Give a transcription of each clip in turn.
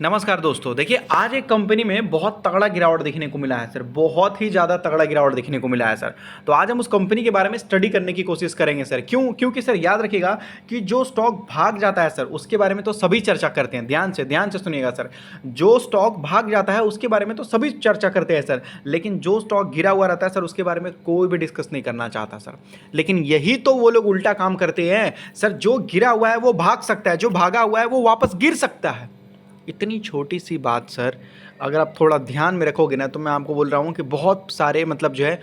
नमस्कार दोस्तों, देखिए आज एक कंपनी में बहुत तगड़ा गिरावट देखने को मिला है सर। बहुत ही ज़्यादा तगड़ा गिरावट देखने को मिला है सर। तो आज हम उस कंपनी के बारे में स्टडी करने की कोशिश करेंगे सर। क्योंकि सर याद रखिएगा कि जो स्टॉक भाग जाता है सर उसके बारे में तो सभी चर्चा करते हैं। ध्यान से सुनिएगा सर। जो स्टॉक भाग जाता है उसके बारे में तो सभी चर्चा करते हैं सर, लेकिन जो स्टॉक गिरा हुआ रहता है सर उसके बारे में कोई भी डिस्कस नहीं करना चाहता सर। लेकिन यही तो वो लोग उल्टा काम करते हैं सर। जो गिरा हुआ है वो भाग सकता है, जो भागा हुआ है वो वापस गिर सकता है। इतनी छोटी सी बात सर, अगर आप थोड़ा ध्यान में रखोगे ना तो मैं आपको बोल रहा हूँ कि बहुत सारे मतलब जो है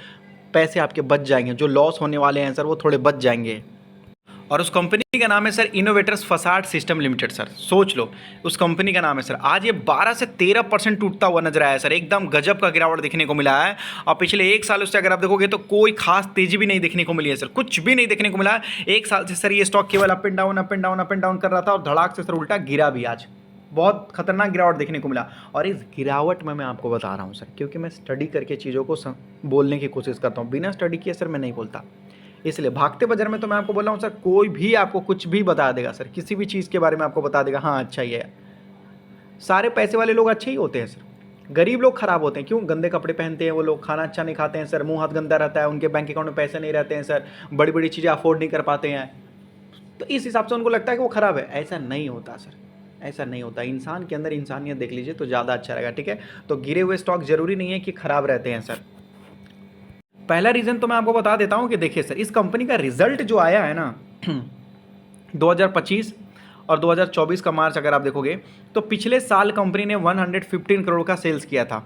पैसे आपके बच जाएंगे। जो लॉस होने वाले हैं सर वो थोड़े बच जाएंगे। और उस कंपनी का नाम है sir innovators facade system limited sir. सोच लो, उस कंपनी का नाम है सर। आज ये 12 से 13% टूटता हुआ नजर आया है सर। एकदम गजब का गिरावट देखने को मिला है। और पिछले एक साल से अगर आप देखोगे तो कोई खास तेजी भी नहीं देखने को मिली है सर। कुछ भी नहीं देखने को मिला है। एक साल से सर ये स्टॉक केवल up and down up and down up and down कर रहा था और धड़ाक से सर उल्टा गिरा भी। आज बहुत खतरनाक गिरावट देखने को मिला। और इस गिरावट में मैं आपको बता रहा हूँ सर, क्योंकि मैं स्टडी करके चीज़ों को बोलने की कोशिश करता हूँ। बिना स्टडी किए सर मैं नहीं बोलता। इसलिए भागते बाजार में तो मैं आपको बोल रहा हूँ सर, कोई भी आपको कुछ भी बता देगा सर। किसी भी चीज़ के बारे में आपको बता देगा, हाँ अच्छा ही है। सारे पैसे वाले लोग अच्छे ही होते हैं सर। गरीब लोग खराब होते हैं। क्यों? गंदे कपड़े पहनते हैं वो लोग, खाना अच्छा नहीं खाते हैं सर, मुंह हाथ गंदा रहता है, उनके बैंक अकाउंट में पैसे नहीं रहते हैं सर, बड़ी बड़ी चीज़ें अफोर्ड नहीं कर पाते हैं। तो इस हिसाब से उनको लगता है कि वो खराब है। ऐसा नहीं होता सर, ऐसा नहीं होता। इंसान के अंदर इंसानियत देख लीजिए तो ज़्यादा अच्छा रहेगा। ठीक है, तो गिरे हुए स्टॉक जरूरी नहीं है कि खराब रहते हैं सर। पहला रीज़न तो मैं आपको बता देता हूं कि देखिए सर, इस कंपनी का रिजल्ट जो आया है ना 2025 और 2024 का मार्च अगर आप देखोगे तो पिछले साल कंपनी ने 115 करोड़ का सेल्स किया था।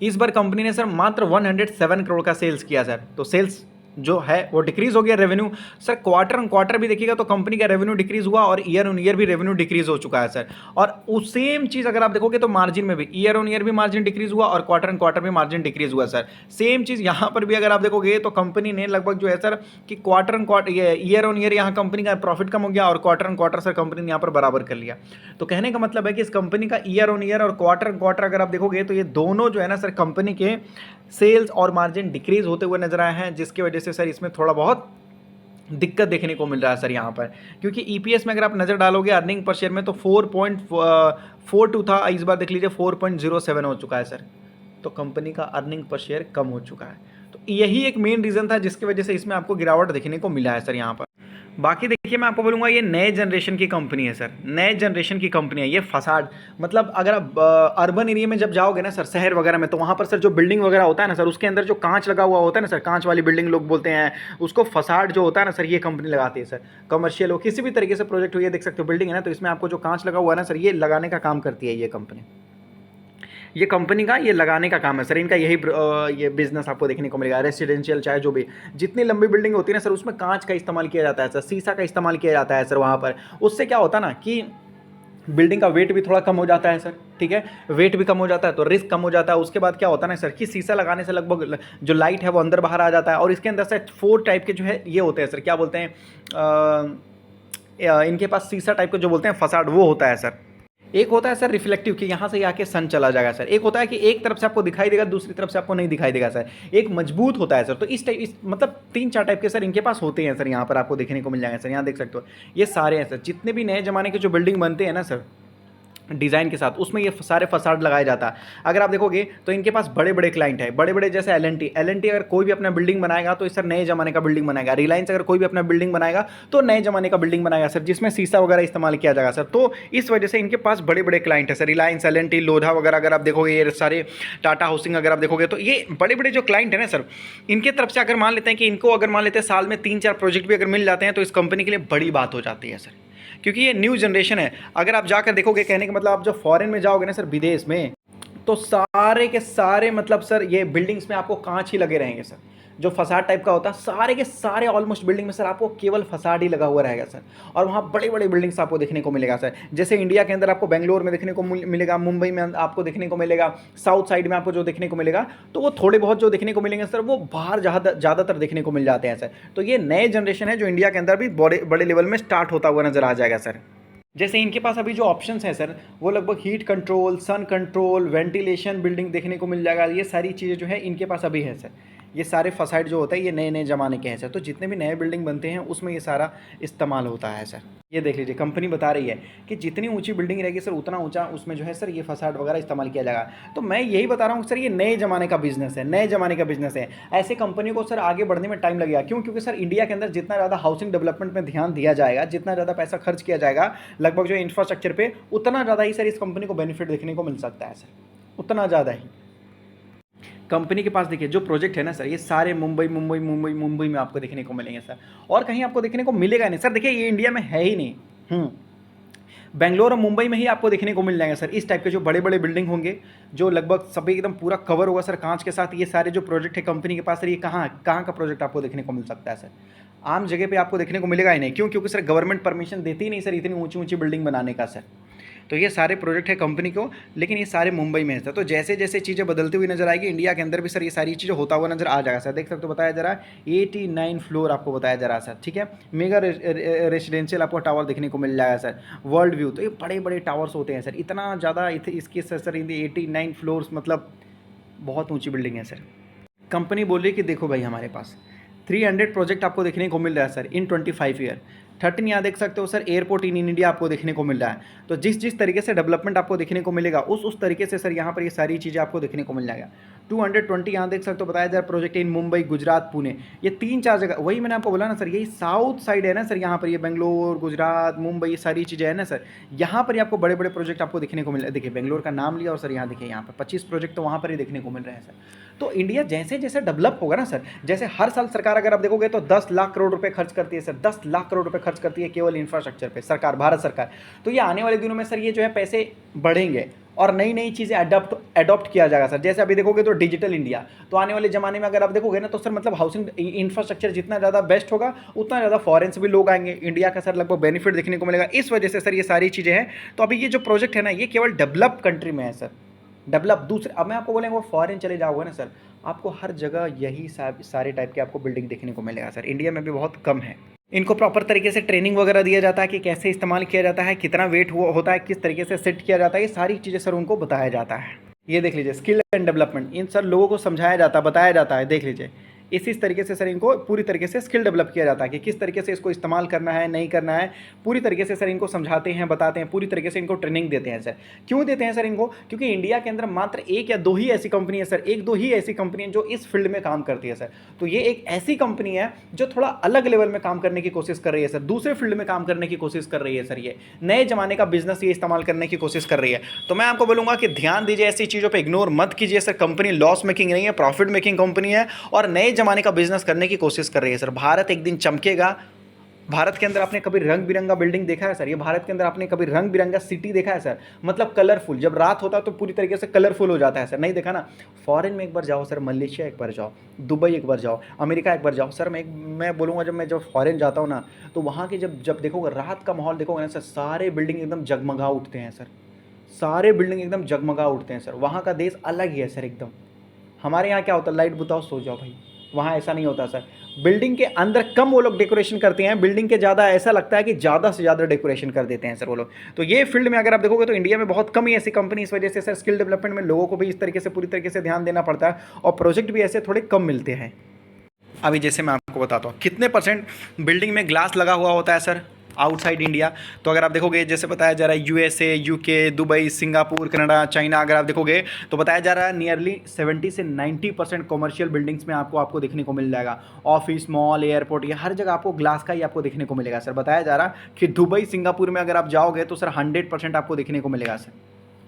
इस बार कंपनी ने सर मात्र 107 करोड़ का सेल्स किया सर। तो सेल्स जो है वो डिक्रीज हो गया। Revenue sir quarter on quarter भी देखिएगा तो कंपनी का रेवेन्यू डिक्रीज हुआ और ईयर ऑन ईयर भी रेवेन्यू डिक्रीज हो चुका है सर। और उस सेम चीज़ अगर आप देखोगे तो मार्जिन में भी ईयर ऑन ईयर भी मार्जिन डिक्रीज हुआ और क्वार्टर ऑन क्वार्टर भी मार्जिन डिक्रीज हुआ सर। सेम चीज़ यहाँ पर भी अगर आप देखोगे तो कंपनी ने लगभग जो है सर कि quarter on quarter year on year यहाँ कंपनी का प्रॉफिट कम हो गया और quarter on quarter sir company ने यहाँ पर बराबर कर लिया। तो कहने का मतलब है कि इस कंपनी का ईयर ऑन ईयर और क्वार्टर ऑन क्वार्टर अगर आप देखोगे तो ये दोनों जो है ना सर कंपनी के सेल्स और मार्जिन डिक्रीज होते हुए नजर आए हैं, जिसकी वजह से सर इसमें थोड़ा बहुत दिक्कत देखने को मिल रहा है सर यहाँ पर। क्योंकि ईपीएस में अगर आप नज़र डालोगे अर्निंग पर शेयर में तो 4.42 था, इस बार देख लीजिए 4.07 हो चुका है सर। तो कंपनी का अर्निंग पर शेयर कम हो चुका है। तो यही एक मेन रीज़न था जिसकी वजह से इसमें आपको गिरावट देखने को मिला है सर यहाँ पर। बाकी देखिए मैं आपको बोलूँगा ये नए जनरेशन की कंपनी है सर। नए जनरेशन की कंपनी है ये फसाड। मतलब अगर आप अर्बन एरिया में जब जाओगे ना सर, शहर वगैरह में, तो वहाँ पर सर जो बिल्डिंग वगैरह होता है ना सर, उसके अंदर जो कांच लगा हुआ होता है ना सर, कांच वाली बिल्डिंग लोग बोलते हैं उसको, फसाड जो होता है ना सर, ये कंपनी लगाती है सर। कमर्शियल हो किसी भी तरीके से प्रोजेक्ट हो, ये देख सकते हो बिल्डिंग है ना, तो इसमें आपको जो कांच लगा हुआ है ना सर, ये लगाने का काम करती है ये कंपनी। ये कंपनी का ये लगाने का काम है सर। इनका यही ये बिजनेस आपको देखने को मिलेगा। रेसिडेंशियल चाहे जो भी जितनी लंबी बिल्डिंग होती है ना सर, उसमें कांच का इस्तेमाल किया जाता है सर, शीशा का इस्तेमाल किया जाता है सर वहाँ पर। उससे क्या होता है ना कि बिल्डिंग का वेट भी थोड़ा कम हो जाता है सर। ठीक है, वेट भी कम हो जाता है तो रिस्क कम हो जाता है। उसके बाद क्या होता है ना सर कि शीशा लगाने से लगभग जो लाइट है वो अंदर बाहर आ जाता है। और इसके अंदर से 4 टाइप के जो है ये होते हैं सर, क्या बोलते हैं इनके पास शीशा टाइप का जो बोलते हैं फसाड, वो होता है सर। एक होता है सर रिफ्लेक्टिव कि यहाँ से आके सन चला जाएगा सर। एक होता है कि एक तरफ से आपको दिखाई देगा, दूसरी तरफ से आपको नहीं दिखाई देगा सर। एक मजबूत होता है सर। तो इस मतलब 3-4 टाइप के सर इनके पास होते हैं सर। यहाँ पर आपको देखने को मिल जाएंगे सर। यहाँ देख सकते हो ये सारे हैं सर। जितने भी नए जमाने के जो बिल्डिंग बनते हैं ना सर डिज़ाइन के साथ, उसमें ये सारे फसाड लगाया जाता है। अगर आप देखोगे तो इनके पास बड़े बड़े क्लाइंट है, बड़े बड़े जैसे एल एन टी अगर कोई भी अपना बिल्डिंग बनाएगा तो इस सर नए जमाने का बिल्डिंग बनाएगा। रिलायंस अगर कोई भी अपना बिल्डिंग बनाएगा तो नए जमाने का बिल्डिंग बनाएगा सर, जिसमें शीशा वगैरह इस्तेमाल किया जाएगा सर। तो इस वजह से इनके पास बड़े बड़े क्लाइंट है sir. Reliance, L N T, Lodha वगैरह अगर आप देखोगे, ये सारे टाटा हाउसिंग अगर आप देखोगे तो ये बड़े बड़े जो क्लाइंट है ना सर, इनके तरफ से अगर मान लेते हैं कि इनको अगर मान लेते हैं साल में 3-4 प्रोजेक्ट भी अगर मिल जाते हैं तो इस कंपनी के लिए बड़ी बात हो जाती है सर। क्योंकि ये न्यू जनरेशन है। अगर आप जाकर देखोगे, कहने का मतलब आप जो फॉरेन में जाओगे ना सर, विदेश में, तो सारे के सारे मतलब सर ये बिल्डिंग्स में आपको कांच ही लगे रहेंगे सर। जो फसाड टाइप का होता है, सारे के सारे ऑलमोस्ट बिल्डिंग में सर आपको केवल फसाड ही लगा हुआ रहेगा सर। और वहाँ बड़े बड़े बिल्डिंग्स आपको देखने को मिलेगा सर। जैसे इंडिया के अंदर आपको बेंगलोर में देखने को मिलेगा, मुंबई में आपको देखने को मिलेगा, साउथ साइड में आपको जो देखने को मिलेगा, तो वो थोड़े बहुत जो देखने को मिलेंगे सर वो बाहर ज़्यादातर देखने को मिल जाते हैं सर। तो ये नए जनरेशन है जो इंडिया के अंदर भी बड़े बड़े लेवल में स्टार्ट होता हुआ नजर आ जाएगा सर। जैसे इनके पास अभी जो ऑप्शंस हैं सर, वो लगभग हीट कंट्रोल, सन कंट्रोल, वेंटिलेशन, बिल्डिंग देखने को मिल जाएगा। ये सारी चीज़ें जो है इनके पास अभी है सर। ये सारे फसाइड जो होता है ये नए नए ज़माने के हैं सर। तो जितने भी नए बिल्डिंग बनते हैं उसमें ये सारा इस्तेमाल होता है सर। ये देख लीजिए, कंपनी बता रही है कि जितनी ऊंची बिल्डिंग रहेगी सर उतना ऊंचा उसमें जो है सर ये फसाड वगैरह इस्तेमाल किया जाएगा। तो मैं यही बता रहा हूँ सर, ये नए ज़माने का बिजनेस है, नए ज़माने का बिजनेस है। ऐसे कंपनी को सर आगे बढ़ने में टाइम लगेगा। क्यों? क्योंकि सर इंडिया के अंदर जितना ज़्यादा हाउसिंग डेवलपमेंट में ध्यान दिया जाएगा, जितना ज़्यादा पैसा खर्च किया जाएगा लगभग जो इंफ्रास्ट्रक्चर पे, उतना ज़्यादा ही सर इस कंपनी को बेनिफिट देखने को मिल सकता है सर, उतना ज़्यादा ही। कंपनी के पास देखिए जो प्रोजेक्ट है ना सर, ये सारे मुंबई मुंबई मुंबई मुंबई में आपको देखने को मिलेंगे सर, और कहीं आपको देखने को मिलेगा नहीं सर। देखिए ये इंडिया में है ही नहीं। बेंगलोर और मुंबई में ही आपको देखने को मिल जाएंगे सर इस टाइप के जो बड़े बड़े बिल्डिंग होंगे, जो लगभग सभी एकदम पूरा कवर होगा सर कांच के साथ। ये सारे जो प्रोजेक्ट है कंपनी के पास सर, ये कहाँ कहाँ का प्रोजेक्ट आपको देखने को मिल सकता है सर? आम जगह पे आपको देखने को मिलेगा ही नहीं। क्यों? क्योंकि सर गवर्नमेंट परमिशन देती ही नहीं सर इतनी ऊंची ऊंची बिल्डिंग बनाने का सर। तो ये सारे प्रोजेक्ट है कंपनी को, लेकिन ये सारे मुंबई में है सर। तो जैसे जैसे चीज़ें बदलती हुई नजर आएगी इंडिया के अंदर भी सर, ये सारी चीज़ें होता हुआ नजर आ जाएगा सर। देख सकते हो बताया जा रहा है 89 फ्लोर आपको बताया जा रहा है सर, ठीक है। मेगा रेसिडेंशियल आपको टावर देखने को मिल जाएगा सर। वर्ल्ड व्यू, तो ये बड़े बड़े टावर्स होते हैं सर, इतना ज़्यादा इसके सर 89 फ्लोर्स, मतलब बहुत ऊँची बिल्डिंग है सर। कंपनी बोल रही है कि देखो भाई हमारे पास 300 प्रोजेक्ट आपको देखने को मिल रहा है सर इन 25 ईयर। 13 यहाँ देख सकते हो सर एयरपोर्ट इन इंडिया आपको देखने को मिल रहा है। तो जिस जिस तरीके से डेवलपमेंट आपको देखने को मिलेगा उस तरीके से सर यहाँ पर ये सारी चीज़ें आपको देखने को मिल जाएगा। 220 यहाँ देख सकते हो बताया जा रहा प्रोजेक्ट इन मुंबई, गुजरात, पुणे, ये 3-4 जगह। वही मैंने आपको बोला ना सर, यही साउथ साइड है ना सर, यहाँ पर ये बेंगलोर, गुजरात, मुंबई, ये सारी चीज़ें है ना सर, यहाँ पर आपको बड़े बड़े प्रोजेक्ट आपको देखने को मिल रहे हैं। देखिए बेंगलोर का नाम लिया और सर यहाँ देखिए यहाँ पर 25 प्रोजेक्ट तो वहाँ पर ही देखने को मिल रहे हैं सर। तो इंडिया जैसे जैसे डेवलप होगा ना सर, जैसे हर साल सरकार अगर आप देखोगे तो 10 लाख करोड़ रुपए खर्च करती है सर, 10 लाख करोड़ रुपए खर्च करती है केवल इंफ्रास्ट्रक्चर पे सरकार, भारत सरकार। तो ये आने वाले दिनों में सर ये जो है पैसे बढ़ेंगे और नई नई चीज़ें अडॉप्ट किया जाएगा सर। जैसे अभी देखोगे तो डिजिटल इंडिया, तो आने वाले ज़माने में अगर आप देखोगे ना तो सर मतलब हाउसिंग इंफ्रास्ट्रक्चर जितना ज़्यादा बेस्ट होगा उतना ज़्यादा फॉरेन से भी लोग आएंगे, इंडिया का सर लगभग बेनिफिट देखने को मिलेगा। इस वजह से सर ये सारी चीज़ें हैं। तो अभी ये जो प्रोजेक्ट है ना ये केवल डेवलप कंट्री में है सर, डेवलप। दूसरे अब मैं आपको बोलेंगे वो फॉरेन चले जाओगे ना सर, आपको हर जगह यही सारे टाइप के आपको बिल्डिंग देखने को मिलेगा सर। इंडिया में भी बहुत कम है। इनको प्रॉपर तरीके से ट्रेनिंग वगैरह दिया जाता है कि कैसे इस्तेमाल किया जाता है, कितना वेट होता है, किस तरीके से सेट किया जाता है, ये सारी चीज़ें सर उनको बताया जाता है। ये देख लीजिए skill and development, in sir लोगों को समझाया जाता है, बताया जाता है। देख लीजिए इसी तरीके से सर इनको पूरी तरीके से स्किल डेवलप किया जाता है कि किस तरीके से इसको इस्तेमाल करना है, नहीं करना है, पूरी तरीके से सर इनको समझाते हैं, बताते हैं, पूरी तरीके से इनको ट्रेनिंग देते हैं सर। क्यों देते हैं सर इनको? क्योंकि इंडिया के अंदर मात्र 1 या 2 ही ऐसी कंपनी है सर, 1-2 ही ऐसी कंपनी है जो इस फील्ड में काम करती है सर। तो ये एक ऐसी कंपनी है जो थोड़ा अलग लेवल में काम करने की कोशिश कर रही है सर, दूसरे फील्ड में काम करने की कोशिश कर रही है सर। ये नए जमाने का बिजनेस ये इस्तेमाल करने की कोशिश कर रही है। तो मैं आपको बोलूँगा कि ध्यान दीजिए, ऐसी चीज़ों पर इग्नोर मत कीजिए सर। कंपनी लॉस मेकिंग नहीं है, प्रॉफिट मेकिंग कंपनी है और नए जमाने का बिजनेस करने की कोशिश कर रही है सर। भारत एक दिन चमकेगा। भारत के अंदर आपने कभी रंग बिरंगा बिल्डिंग देखा है सर? ये भारत के अंदर आपने कभी रंग बिरंगा सिटी देखा है सर? मतलब कलरफुल, जब रात होता है तो पूरी तरीके से कलरफुल हो जाता है सर, नहीं देखा ना? फॉरेन में एक बार जाओ सर, मलेशिया एक बार जाओ, दुबई एक बार जाओ, अमेरिका एक बार जाओ सर। मैं बोलूँगा जब फॉरेन जाता हूँ ना तो वहाँ के जब देखोगे रात का माहौल देखोगे ना सर, सारे बिल्डिंग एकदम जगमगा उठते हैं सर, सारे बिल्डिंग एकदम जगमगा उठते हैं सर। वहाँ का देश अलग ही है सर एकदम। हमारे यहाँ क्या होता है, लाइट बुताओ सो जाओ भाई, वहाँ ऐसा नहीं होता सर। बिल्डिंग के अंदर कम वो लोग डेकोरेशन करते हैं, बिल्डिंग के ज़्यादा ऐसा लगता है कि ज़्यादा से ज़्यादा डेकोरेशन कर देते हैं सर वो लोग। तो ये फील्ड में अगर आप देखोगे तो इंडिया में बहुत कम ही ऐसी कंपनी, इस वजह से सर स्किल डेवलपमेंट में लोगों को भी इस तरीके से पूरी तरीके से ध्यान देना पड़ता है और प्रोजेक्ट भी ऐसे थोड़े कम मिलते हैं। अभी जैसे मैं आपको बताता हूँ कितने % बिल्डिंग में ग्लास लगा हुआ होता है सर आउटसाइड इंडिया। तो अगर आप देखोगे जैसे बताया जा रहा है USA, UK, Dubai, Singapore, Canada, China, अगर आप देखोगे तो बताया जा रहा है नियरली 70 से 90% कॉमर्शियल बिल्डिंग्स में आपको देखने को मिल जाएगा। ऑफिस, मॉल, एयरपोर्ट, ये हर जगह आपको ग्लास का ही आपको देखने को मिलेगा सर। बताया जा रहा कि दुबई, सिंगापुर में अगर आप जाओगे तो सर 100% आपको देखने को मिलेगा सर।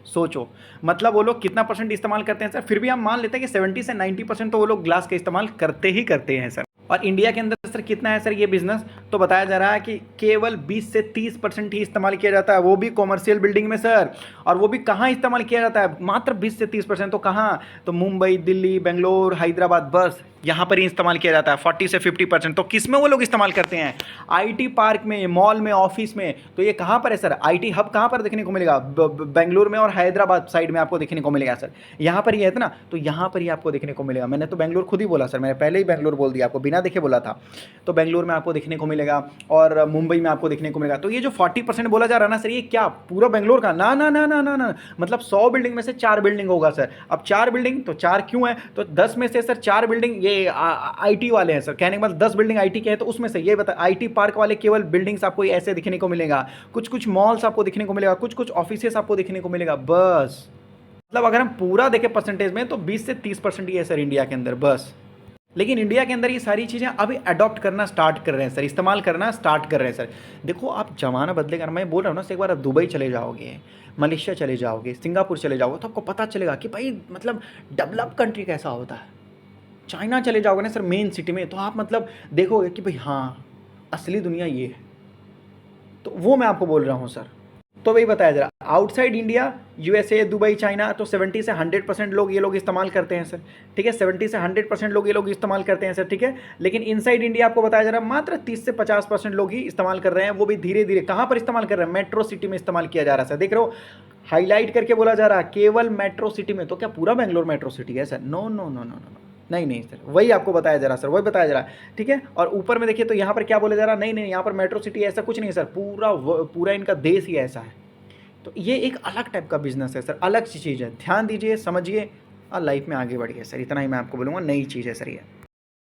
सोचो मतलब वो लोग कितना % इस्तेमाल करते हैं सर। फिर भी हम मान लेते हैं कि 70 से 90% तो वो लोग ग्लास का इस्तेमाल करते ही करते हैं सर। और इंडिया के अंदर सर कितना है सर ये बिजनेस? तो बताया जा रहा है कि केवल 20 से 30% ही इस्तेमाल किया जाता है, वो भी कॉमर्शियल बिल्डिंग में सर। और वो भी कहाँ इस्तेमाल किया जाता है? मात्र 20 से 30%। तो कहाँ? तो मुंबई, दिल्ली, बेंगलोर, हैदराबाद, बस यहाँ पर ही इस्तेमाल किया जाता है 40 से 50%। तो किस में वो लोग इस्तेमाल करते हैं? IT पार्क में, मॉल में, ऑफिस में। तो ये कहाँ पर है सर? IT हब कहाँ पर देखने को मिलेगा? बेंगलोर में और हैदराबाद साइड में आपको देखने को मिलेगा सर। यहाँ पर ही है ना, तो यहाँ पर ही आपको देखने को मिलेगा। मैंने तो बेंगलोर खुद ही बोला सर, मैंने पहले ही बेंगलोर बोल दिया, आपको बिना देखे बोला था। तो बेंगलोर में आपको देखने को मिलेगा और मुंबई में आपको देखने को मिलेगा। तो ये जो 40% बोला जा रहा है ना सर, ये क्या पूरा बेंगलोर का? ना ना ना ना ना ना, मतलब 100 बिल्डिंग में से 4 बिल्डिंग होगा सर। अब 4 बिल्डिंग तो 4 क्यों है? तो 10 में से सर 4 बिल्डिंग, ये ये आईटी वाले हैं सर, कहने के मतलब 10 बिल्डिंग आईटी के हैं, तो उसमें से ये बता, आईटी पार्क वाले केवल बिल्डिंग्स आपको ऐसे दिखने को मिलेगा, कुछ कुछ मॉल्स आपको दिखने को मिलेगा, कुछ कुछ ऑफिसेस आपको दिखने को मिलेगा, बस। मतलब अगर हम पूरा देखें परसेंटेज में तो 20 से 30% ही है सर इंडिया के अंदर, बस। लेकिन इंडिया के अंदर ये सारी चीज़ें अभी अडॉप्ट करना स्टार्ट कर रहे हैं सर, इस्तेमाल करना स्टार्ट कर रहे हैं सर। देखो आप ज़माना बदलेगा, मैं बोल रहा हूँ ना, एक बार आप दुबई चले जाओगे, मलेशिया चले जाओगे, सिंगापुर चले जाओगे, तो आपको पता चलेगा कि भाई मतलब डेवलप कंट्री कैसा होता है। चाइना चले जाओगे ना सर मेन सिटी में, तो आप मतलब देखोगे कि भाई हाँ असली दुनिया ये है। तो वो मैं आपको बोल रहा हूँ सर। तो वही बताया जरा, outside India USA, Dubai, China, तो 70 से 100% लोग ये लोग इस्तेमाल करते हैं सर, ठीक है। 70 से 100% लोग ये लोग इस्तेमाल करते हैं सर, ठीक है। लेकिन इनसाइड इंडिया आपको बताया जा रहा है मात्र 30 से 50% लोग ही इस्तेमाल कर रहे हैं, वो भी धीरे धीरे। कहाँ पर इस्तेमाल कर रहे हैं? मेट्रो सिटी में इस्तेमाल किया जा रहा है सर, देख रहे हो हाईलाइट करके बोला जा रहा है केवल मेट्रो सिटी में। तो क्या पूरा बेंगलोर मेट्रो सिटी है sir? No no no no no, नहीं नहीं सर, वही आपको बताया जा रहा सर, वही बताया जा रहा है, ठीक है। और ऊपर में देखिए तो यहाँ पर क्या बोला जा रहा है, नहीं नहीं यहाँ पर मेट्रो सिटी ऐसा कुछ नहीं है सर, पूरा इनका देश ही ऐसा है। तो ये एक अलग टाइप का बिजनेस है सर, अलग सी चीज़ है, ध्यान दीजिए, समझिए और लाइफ में आगे बढ़िए सर, इतना ही मैं आपको बोलूँगा, नई चीज़ है सर ये।